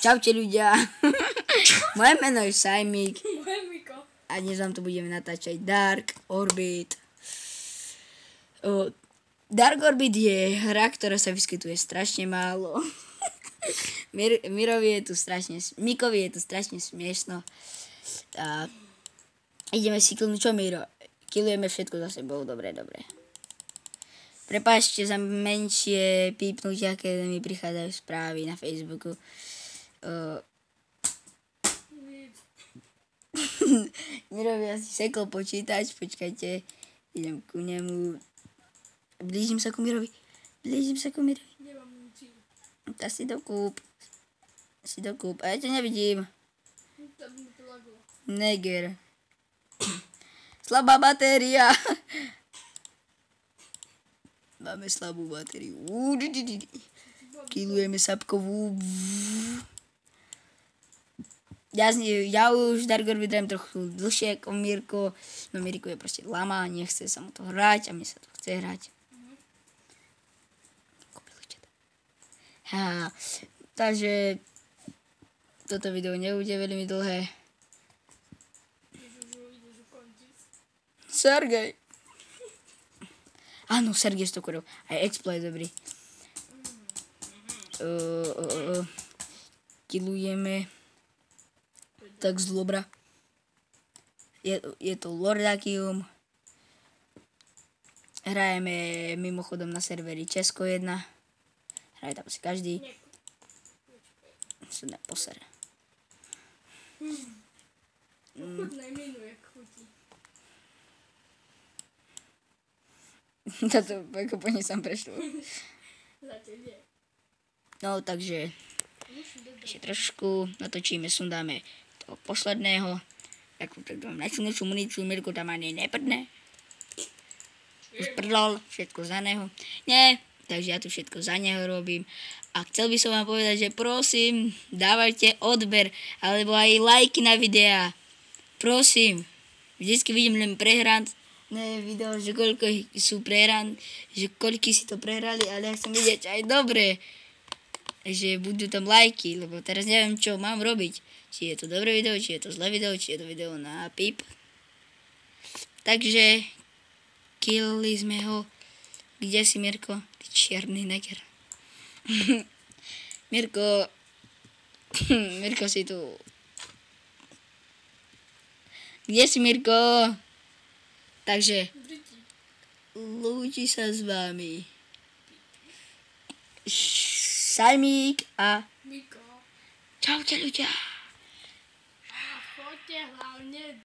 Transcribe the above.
Čaute ľudia. Moje meno je Sajmík. Moje Miko. A dnes vám tu budeme natáčať Dark Orbit. Dark Orbit je hra, ktorá sa vyskytuje strašne málo. Mikovi je tu strašne smiešno. A ideme si killnúť. Čo, Miro? Killujeme všetko za sebou. Dobre. Prepáčte za menšie pípnutia, keď mi prichádzajú správy na Facebooku. Mirovi asi sekol počítač. Počkajte. Idem ku nemu. Blížim sa ku Mirovi. Nemám ničím. Tak si dokúp. A ja ťa nevidím. Tam mi to laglo. Neger. Slabá batéria. Máme slabú batériu. Killujeme sapkovú. Ja už Dark Orbit hrajem trochu dlhšie ako Mirko. No Mirko je proste lama, nechce sa mu to hrať a mne sa to chce hrať. Takže toto video nebude veľmi dlhé. Sergej. Áno, Sergej Stokorov. Aj exploit dobrý. Killujeme. Tak zlobra. Je to Lordakium. Hrajeme mimochodom na serveri Česko 1. Hraje tam si každý. Sú neposere. Chutné minu, jak chutí. Toto ako po nej som prešlo. Zatiaľ nie. No, takže ešte trošku natočíme, sundáme toho posledného. Takú mám najsilnejšiu muníciu, Mirko tam ani neprdne. Už prdol, všetko za neho. Nie, takže ja tu všetko za neho robím. A chcel by som vám povedať, že prosím, dávajte odber, alebo aj lajky na videá. Prosím. Vždycky vidím len prehrané video, že koľko sú prehrané, že koľko si to prehrali, ale ja chcem vidieť aj dobre, že budú tam lajky, lebo teraz neviem, čo mám robiť. Či je to dobré video, či je to zlé video, či je to video na píp. Takže killi sme ho. Kde si, Mirko? Ty čierny neger. Mirko si tu. Kde si, Mirko? Takže lúči sa s vami Sajmík a Miko. čaute ľudia. A choďte hlavne